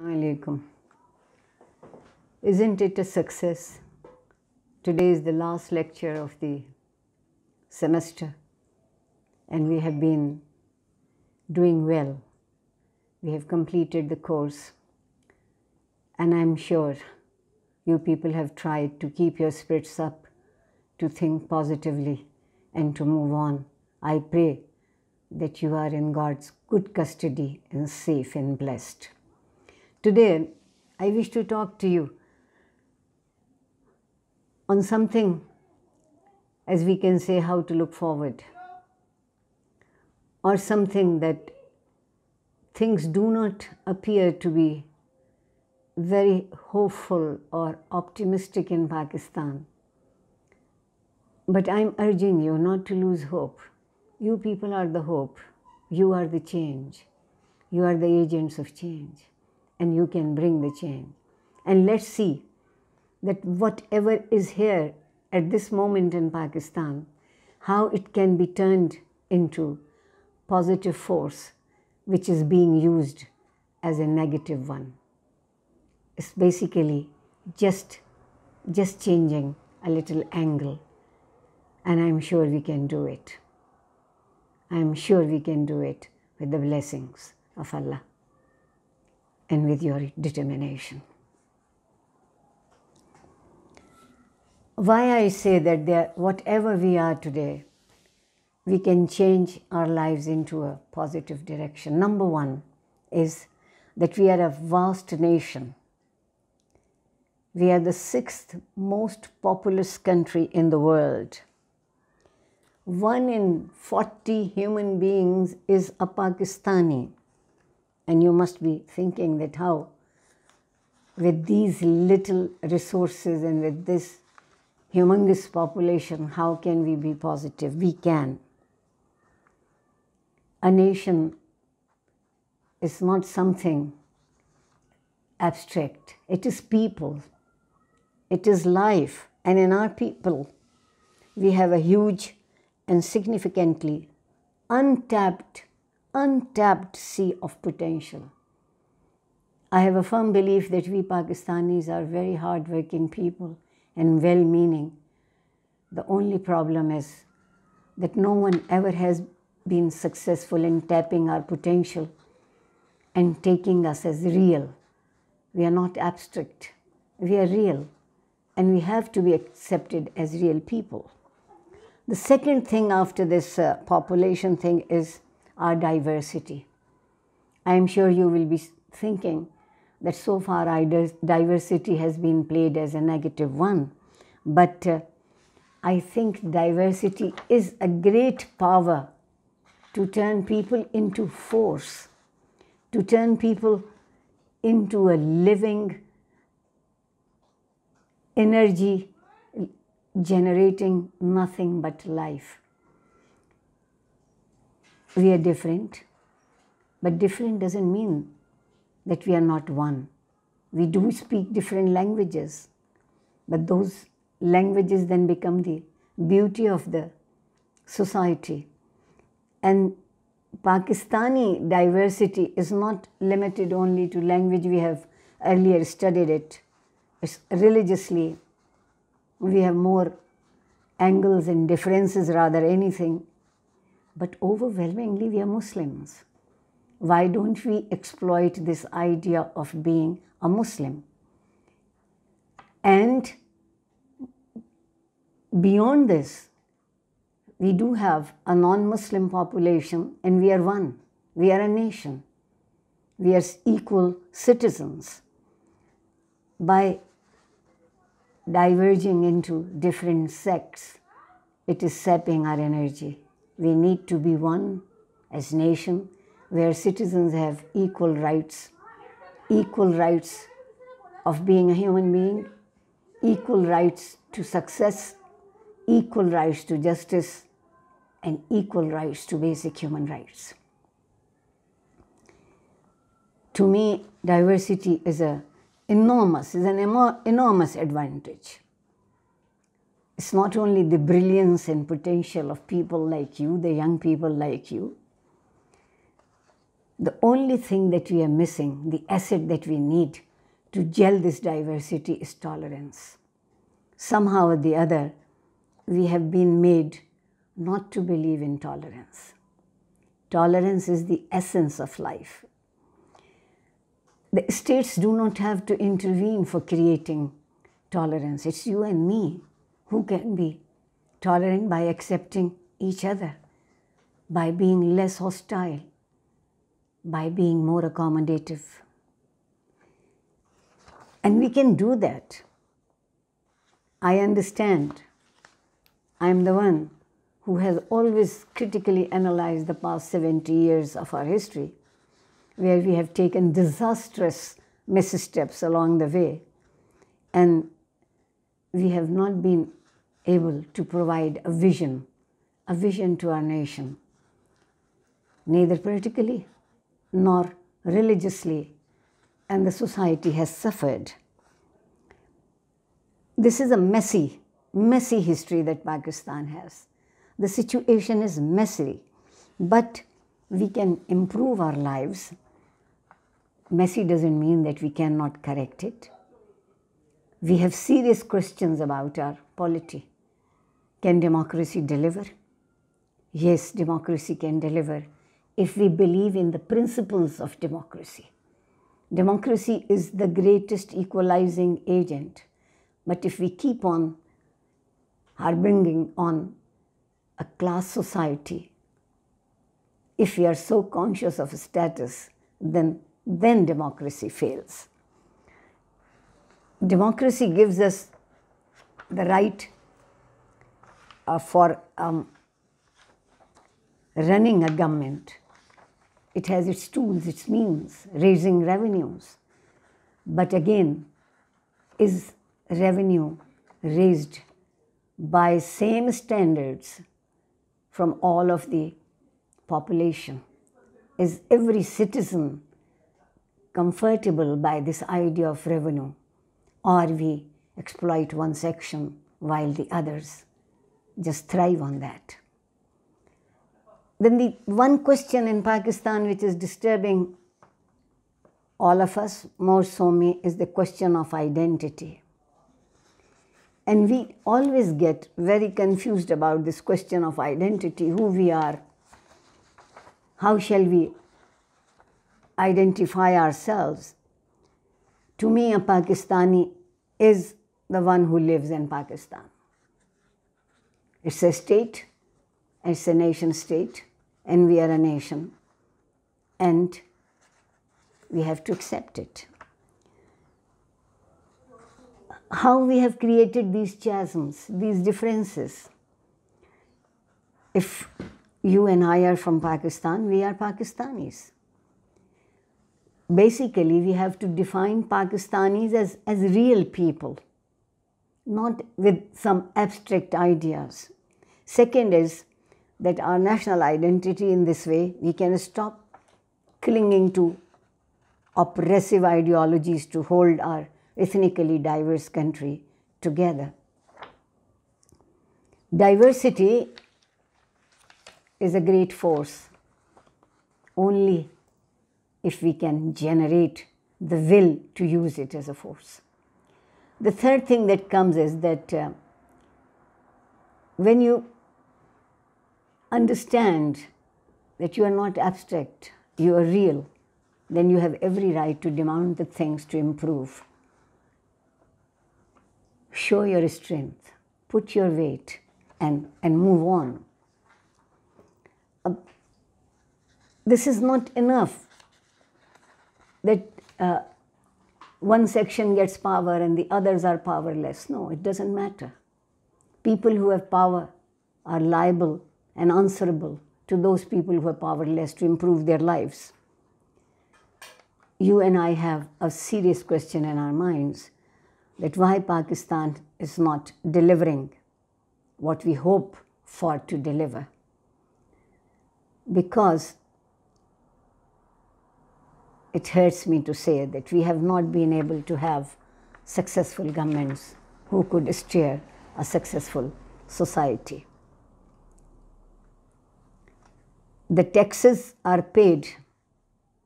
Alaikum. Isn't it a success? Today is the last lecture of the semester and we have been doing well. We have completed the course and I'm sure you people have tried to keep your spirits up, to think positively and to move on. I pray that you are in God's good custody and safe and blessed. Today, I wish to talk to you on something, as we can say, how to look forward, or something that things do not appear to be very hopeful or optimistic in Pakistan. But I'm urging you not to lose hope. You people are the hope. You are the change. You are the agents of change. And you can bring the change. And let's see that whatever is here at this moment in Pakistan, how it can be turned into positive force, which is being used as a negative one. It's basically just changing a little angle. And I'm sure we can do it. I'm sure we can do it with the blessings of Allah and with your determination. Why I say that whatever we are today, we can change our lives into a positive direction. Number one is that we are a vast nation. We are the 6th most populous country in the world. 1 in 40 human beings is a Pakistani. And you must be thinking that how, with these little resources and with this humongous population, how can we be positive? We can. A nation is not something abstract. It is people. It is life. And in our people, we have a huge and significantly untapped sea of potential. I have a firm belief that we Pakistanis are very hard-working people and well-meaning. The only problem is that no one ever has been successful in tapping our potential and taking us as real. We are not abstract. We are real, and we have to be accepted as real people. The second thing after this population thing is our diversity. I am sure you will be thinking that so far diversity has been played as a negative one, but I think diversity is a great power to turn people into force, to turn people into a living energy generating nothing but life. We are different, but different doesn't mean that we are not one. We do speak different languages, but those languages then become the beauty of the society. And Pakistani diversity is not limited only to language. We have earlier studied it. It's religiously, we have more angles and differences rather anything. But overwhelmingly, we are Muslims. Why don't we exploit this idea of being a Muslim? And beyond this, we do have a non-Muslim population, and we are one. We are a nation. We are equal citizens. By diverging into different sects, it is sapping our energy. We need to be one as nation where citizens have equal rights of being a human being, equal rights to success, equal rights to justice, and equal rights to basic human rights. To me, diversity is an enormous advantage. It's not only the brilliance and potential of people like you, the young people like you, The only thing that we are missing, the asset that we need to gel this diversity, is tolerance. Somehow or the other, we have been made not to believe in tolerance. Tolerance is the essence of life. The states do not have to intervene for creating tolerance. It's you and me who can be tolerant by accepting each other, by being less hostile, by being more accommodative. And we can do that. I understand. I am the one who has always critically analyzed the past 70 years of our history, where we have taken disastrous missteps along the way, and we have not been able to provide a vision to our nation, neither politically nor religiously, and the society has suffered. This is a messy history that Pakistan has. The situation is messy, but we can improve our lives. Messy doesn't mean that we cannot correct it. We have serious questions about our polity. Can democracy deliver? Yes, democracy can deliver if we believe in the principles of democracy. Democracy is the greatest equalizing agent. But if we keep on harboring on a class society, if we are so conscious of status, then democracy fails. Democracy gives us the right for running a government. It has its tools, its means, raising revenues. But again, is revenue raised by same standards from all of the population? Is every citizen comfortable by this idea of revenue, or we exploit one section while the others just thrive on that? Then the one question in Pakistan which is disturbing all of us, more so me, is the question of identity. And we always get very confused about this question of identity, who we are. How shall we identify ourselves? To me, a Pakistani is the one who lives in Pakistan. It's a state, it's a nation state, and we are a nation. And we have to accept it. How we have created these chasms, these differences. If you and I are from Pakistan, we are Pakistanis. Basically, we have to define Pakistanis as real people, not with some abstract ideas. Second is that our national identity in this way, we can stop clinging to oppressive ideologies to hold our ethnically diverse country together. Diversity is a great force only if we can generate the will to use it as a force. The third thing that comes is that when you understand that you are not abstract, you are real, then you have every right to demand the things to improve. Show your strength, put your weight, and move on. This is not enough that one section gets power and the others are powerless. No, it doesn't matter. People who have power are liable and answerable to those people who are powerless to improve their lives. You and I have a serious question in our minds that why Pakistan is not delivering what we hope for to deliver. Because it hurts me to say that we have not been able to have successful governments who could steer a successful society. The taxes are paid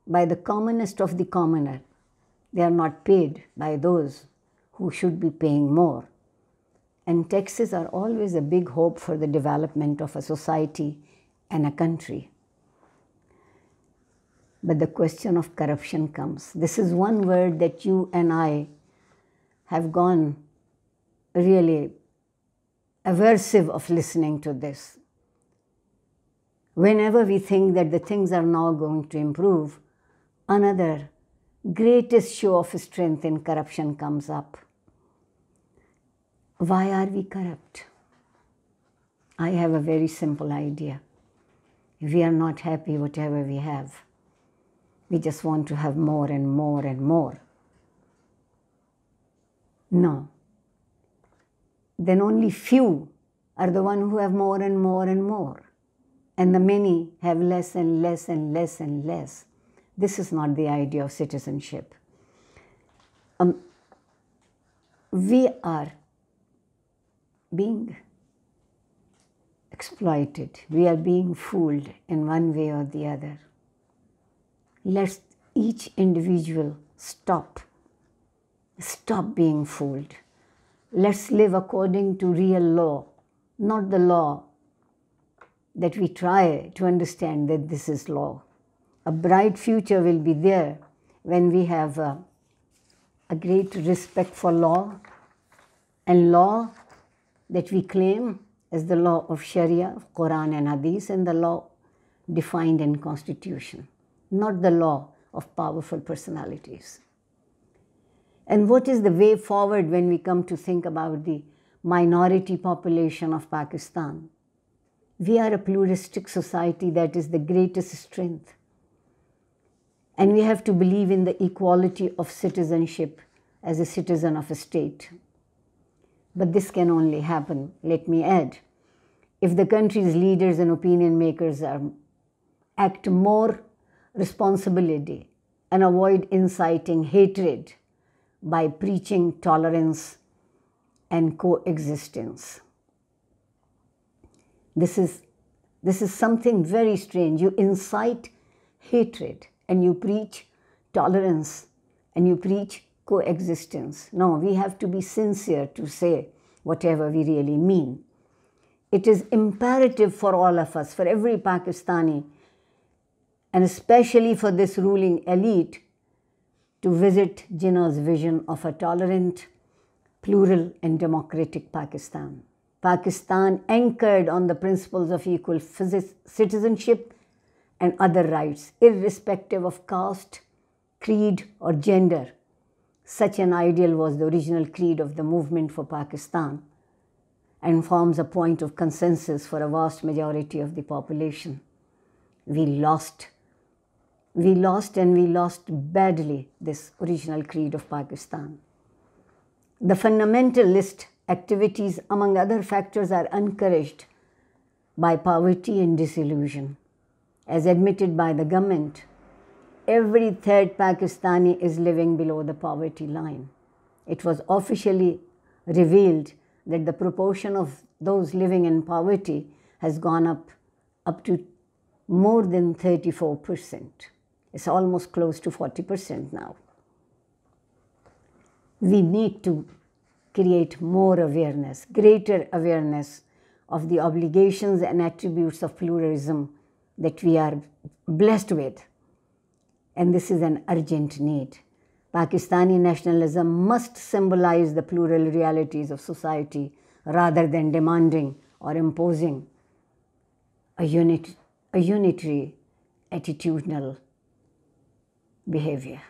by the commonest of the commoner. They are not paid by those who should be paying more. And taxes are always a big hope for the development of a society and a country. But the question of corruption comes. This is one word that you and I have gone really aversive of listening to this. Whenever we think that the things are now going to improve, another greatest show of strength in corruption comes up. Why are we corrupt? I have a very simple idea. We are not happy whatever we have. We just want to have more and more and more. No. Then only few are the ones who have more and more and more. And the many have less and less and less and less. This is not the idea of citizenship. We are being exploited. We are being fooled in one way or the other. Let each individual stop being fooled. Let's live according to real law, not the law that we try to understand that this is law. A bright future will be there when we have a great respect for law, and law that we claim as the law of Sharia, Quran and Hadith, and the law defined in Constitution, not the law of powerful personalities. And what is the way forward when we come to think about the minority population of Pakistan? We are a pluralistic society. That is the greatest strength. And we have to believe in the equality of citizenship as a citizen of a state. But this can only happen, let me add, if the country's leaders and opinion makers act more responsibility and avoid inciting hatred by preaching tolerance and coexistence. This is something very strange. You incite hatred and you preach tolerance and you preach coexistence. No, we have to be sincere to say whatever we really mean. It is imperative for all of us, for every Pakistani, and especially for this ruling elite, to visit Jinnah's vision of a tolerant, plural and democratic Pakistan. Pakistan anchored on the principles of equal citizenship and other rights, irrespective of caste, creed or gender. Such an ideal was the original creed of the movement for Pakistan and forms a point of consensus for a vast majority of the population. We lost badly this original creed of Pakistan. The fundamentalist activities, among other factors, are encouraged by poverty and disillusion. As admitted by the government, every third Pakistani is living below the poverty line. It was officially revealed that the proportion of those living in poverty has gone up to more than 34%. It's almost close to 40% now. We need to create more awareness, greater awareness of the obligations and attributes of pluralism that we are blessed with. And this is an urgent need. Pakistani nationalism must symbolize the plural realities of society rather than demanding or imposing a unitary attitudinal behavior.